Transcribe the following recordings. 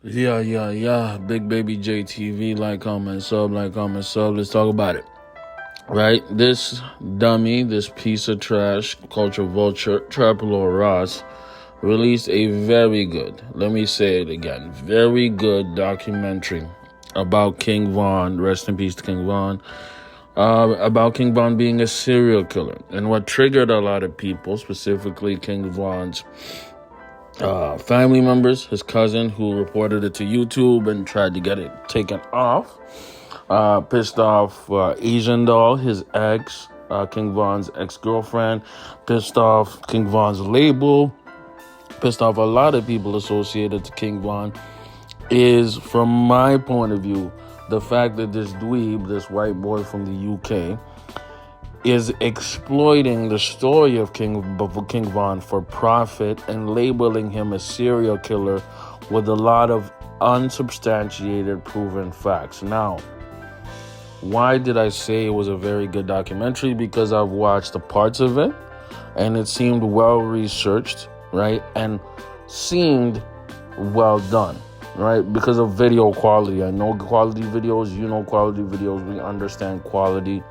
Yeah. Big Baby JTV, like, comment, sub, like, comment, sub. Let's talk about it. Right? This dummy, this piece of trash, culture vulture, TrapLoreRoss, released a very good, let me say it again, very good documentary about King Von, rest in peace to King Von, about King Von being a serial killer. And what triggered a lot of people, specifically King Von's family members, his cousin who reported it to YouTube and tried to get it taken off, pissed off Asian Doll, his ex, King Von's ex-girlfriend, pissed off King Von's label, pissed off a lot of people associated to King Von, is, from my point of view, the fact that this dweeb, this white boy from the UK, is exploiting the story of King Von for profit and labeling him a serial killer with a lot of unsubstantiated proven facts. Now, why did I say it was a very good documentary? Because I've watched the parts of it and it seemed well researched, right? And seemed well done, right? Because of video quality. I know quality videos, you know quality videos, we understand quality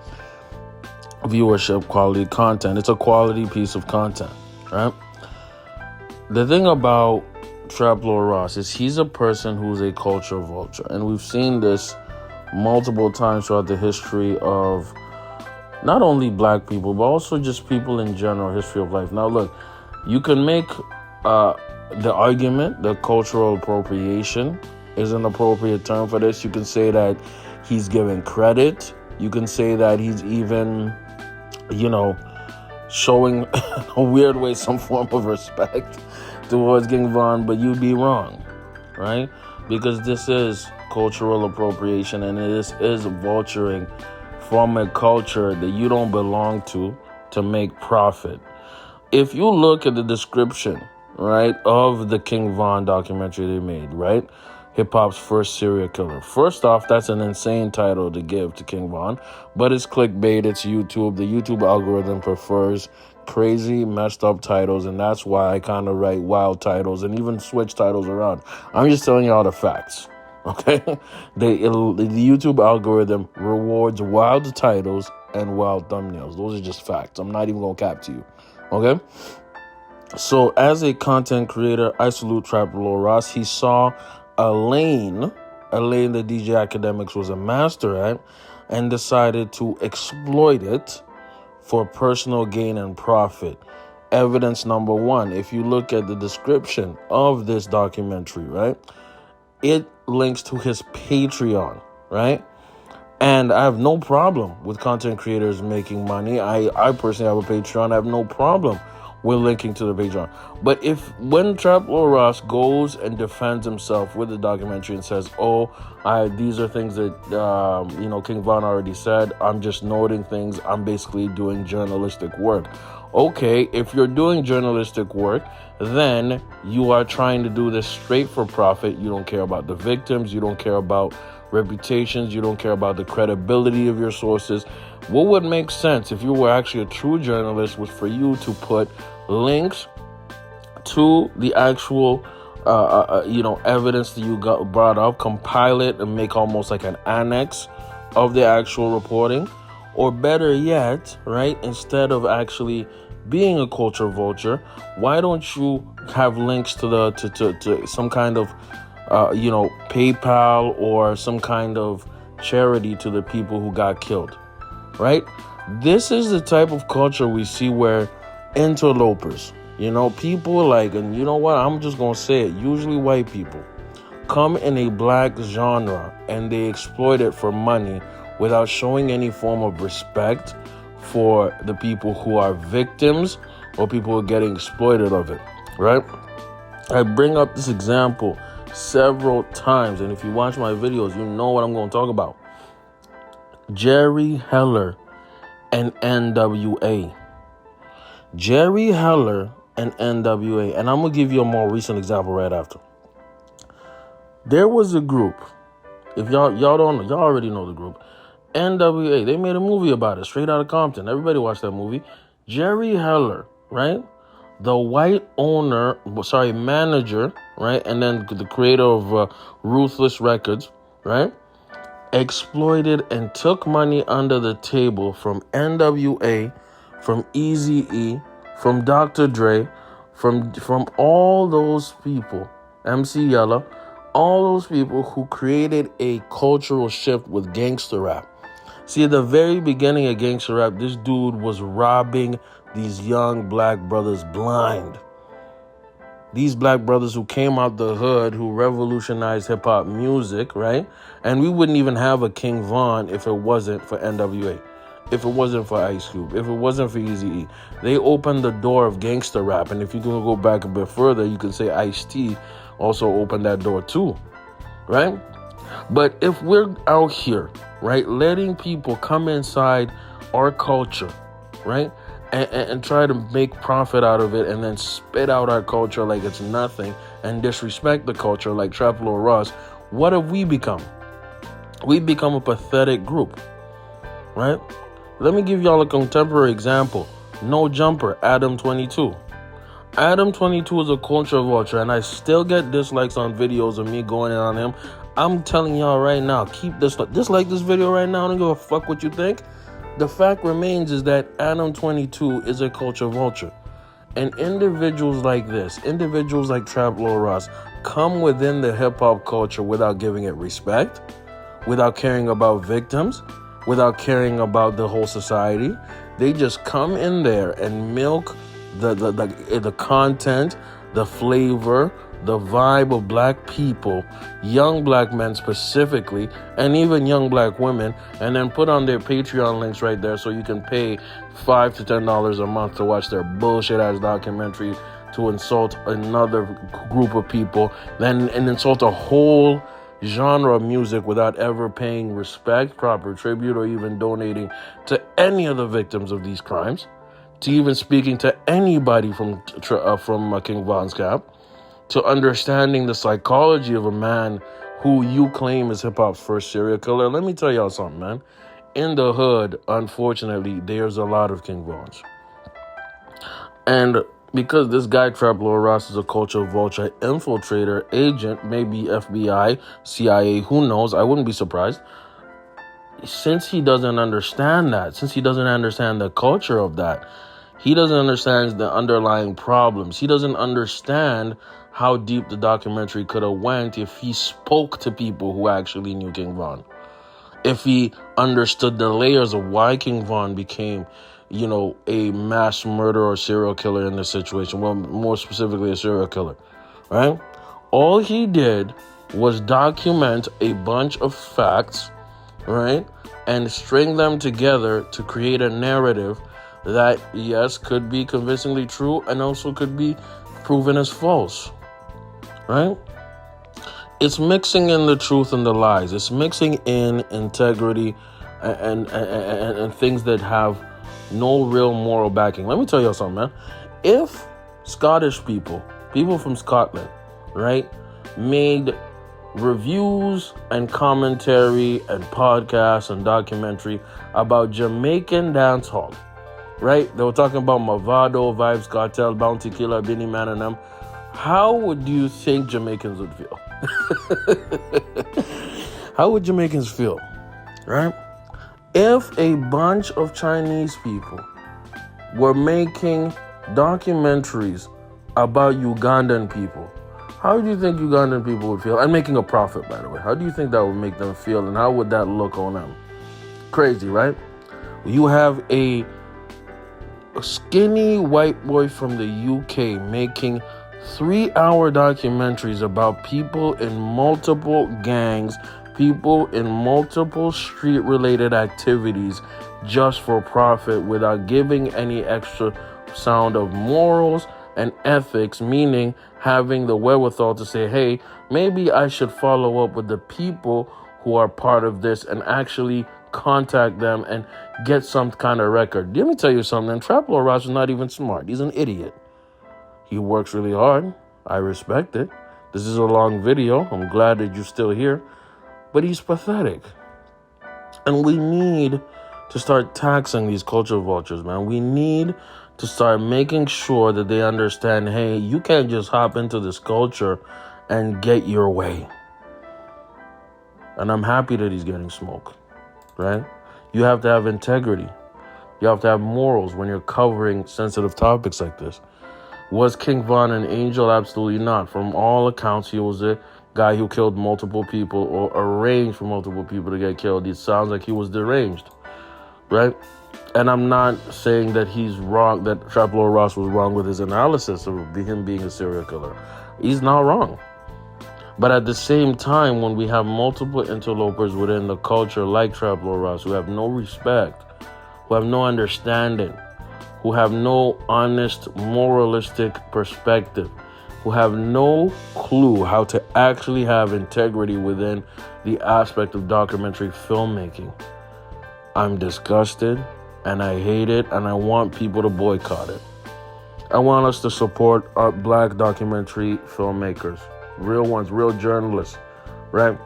viewership, quality content. It's a quality piece of content, right? The thing about TrapLoreRoss is he's a person who's a culture vulture, and we've seen this multiple times throughout the history of not only black people but also just people in general, history of life. Now look, you can make the argument that cultural appropriation is an appropriate term for this. You can say that he's giving credit. You can say that he's even, showing a weird way some form of respect towards King Von, but you'd be wrong, right? Because this is cultural appropriation, and this is vulturing from a culture that you don't belong to make profit. If you look at the description, right, of the King Von documentary they made, right, hip-hop's first serial killer. First off, that's an insane title to give to King Von, but it's clickbait, it's YouTube. The YouTube algorithm prefers crazy, messed up titles, and that's why I kind of write wild titles and even switch titles around. I'm just telling you all the facts, okay? The YouTube algorithm rewards wild titles and wild thumbnails. Those are just facts. I'm not even going to cap to you, okay? So as a content creator, I salute TrapLoreRoss. He saw a lane that DJ Academics was a master at, and decided to exploit it for personal gain and profit. Evidence number one, if you look at the description of this documentary, right, it links to his Patreon, right? And I have no problem with content creators making money. I personally have a Patreon. I have no problem with linking to the Patreon. But when TrapLoreRoss goes and defends himself with the documentary and says, these are things that, King Von already said, I'm just noting things, I'm basically doing journalistic work. Okay, if you're doing journalistic work, then you are trying to do this straight for profit. You don't care about the victims, you don't care about reputations, you don't care about the credibility of your sources. What would make sense if you were actually a true journalist was for you to put links to the actual evidence that you brought up, compile it and make almost like an annex of the actual reporting. Or better yet, right, instead of actually being a culture vulture, why don't you have links to some kind of PayPal or some kind of charity to the people who got killed, right? This is the type of culture we see where interlopers, people like, and you know what, I'm just going to say it, usually white people, come in a black genre and they exploit it for money without showing any form of respect for the people who are victims or people who are getting exploited of it, right? I bring up this example several times, and if you watch my videos, you know what I'm going to talk about. Jerry Heller and NWA. Jerry Heller and NWA, and I'm going to give you a more recent example right after. There was a group, if y'all don't know, y'all already know the group, NWA. They made a movie about it, Straight Outta Compton. Everybody watched that movie. Jerry Heller, right, the white manager, right, and then the creator of Ruthless Records, right, exploited and took money under the table from NWA, from Eazy-E, from Dr. Dre, from all those people, MC Yella, all those people who created a cultural shift with gangster rap. See, at the very beginning of gangster rap, this dude was robbing these young black brothers blind. These black brothers who came out the hood, who revolutionized hip-hop music, right? And we wouldn't even have a King Von if it wasn't for NWA, if it wasn't for Ice Cube, if it wasn't for Eazy-E. They opened the door of gangster rap. And if you can go back a bit further, you can say Ice-T also opened that door too, right? But if we're out here, right, letting people come inside our culture, right, and try to make profit out of it and then spit out our culture like it's nothing and disrespect the culture like TrapLoreRoss, what have we become? We become a pathetic group, right? Let me give y'all a contemporary example. No Jumper, Adam 22. Adam 22 is a culture vulture, and I still get dislikes on videos of me going in on him. I'm telling y'all right now, keep dislike this video right now. I don't give a fuck what you think. The fact remains is that Adam 22 is a culture vulture. And individuals like this, individuals like TrapLoreRoss, come within the hip-hop culture without giving it respect, without caring about victims, without caring about the whole society. They just come in there and milk the content, the flavor, the vibe of black people, young black men specifically, and even young black women, and then put on their Patreon links right there so you can pay $5 to $10 a month to watch their bullshit-ass documentary to insult another group of people, and insult a whole genre of music without ever paying respect, proper tribute, or even donating to any of the victims of these crimes, to even speaking to anybody from King Von's camp, to understanding the psychology of a man who you claim is hip-hop's first serial killer. Let me tell y'all something, man. In the hood, unfortunately, there's a lot of King Vons. And because this guy, TrapLoreRoss, is a culture vulture, infiltrator, agent, maybe FBI, CIA, who knows, I wouldn't be surprised. Since he doesn't understand that, since he doesn't understand the culture of that, he doesn't understand the underlying problems. He doesn't understand how deep the documentary could have went if he spoke to people who actually knew King Von. If he understood the layers of why King Von became, a mass murderer or serial killer in this situation. Well, more specifically, a serial killer, right? All he did was document a bunch of facts, right? And string them together to create a narrative that, yes, could be convincingly true and also could be proven as false, right? It's mixing in the truth and the lies. It's mixing in integrity and things that have no real moral backing. Let me tell you something, man. If Scottish people from Scotland, right, made reviews and commentary and podcasts and documentary about Jamaican dancehall, right? They were talking about Mavado, Vibes Cartel, Bounty Killer, Benny Man, and them. How would you think Jamaicans would feel? How would Jamaicans feel, right? If a bunch of Chinese people were making documentaries about Ugandan people, how do you think Ugandan people would feel? And making a profit, by the way. How do you think that would make them feel, and how would that look on them? Crazy, right? You have a skinny white boy from the UK making 3-hour documentaries about people in multiple gangs, people in multiple street-related activities just for profit without giving any extra sound of morals and ethics, meaning having the wherewithal to say, hey, maybe I should follow up with the people who are part of this and actually contact them and get some kind of record. Let me tell you something. TrapLoreRoss is not even smart. He's an idiot. He works really hard. I respect it. This is a long video. I'm glad that you're still here. But he's pathetic. And we need to start taxing these culture vultures, man. We need to start making sure that they understand, hey, you can't just hop into this culture and get your way. And I'm happy that he's getting smoke, right? You have to have integrity. You have to have morals when you're covering sensitive topics like this. Was King Von an angel? Absolutely not. From all accounts, he was a guy who killed multiple people or arranged for multiple people to get killed. It sounds like he was deranged, right? And I'm not saying that he's wrong, that TrapLoreRoss was wrong with his analysis of him being a serial killer. He's not wrong. But at the same time, when we have multiple interlopers within the culture like TrapLoreRoss who have no respect, who have no understanding, who have no honest, moralistic perspective, who have no clue how to actually have integrity within the aspect of documentary filmmaking, I'm disgusted and I hate it and I want people to boycott it. I want us to support our black documentary filmmakers, real ones, real journalists, right?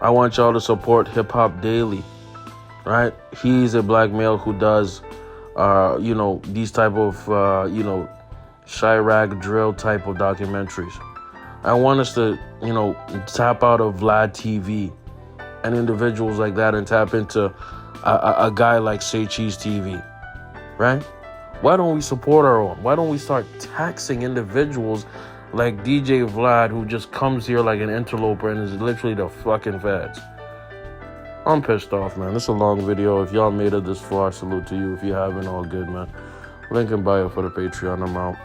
I want y'all to support Hip Hop Daily, right? He's a black male who does, these type of, Chirac drill type of documentaries. I want us to, tap out of Vlad TV and individuals like that and tap into a guy like Say Cheese TV, right? Why don't we support our own? Why don't we start taxing individuals like DJ Vlad, who just comes here like an interloper and is literally the fucking feds? I'm pissed off, man. This is a long video. If y'all made it this far, salute to you. If you haven't, all good, man. Link in bio for the Patreon. I'm out.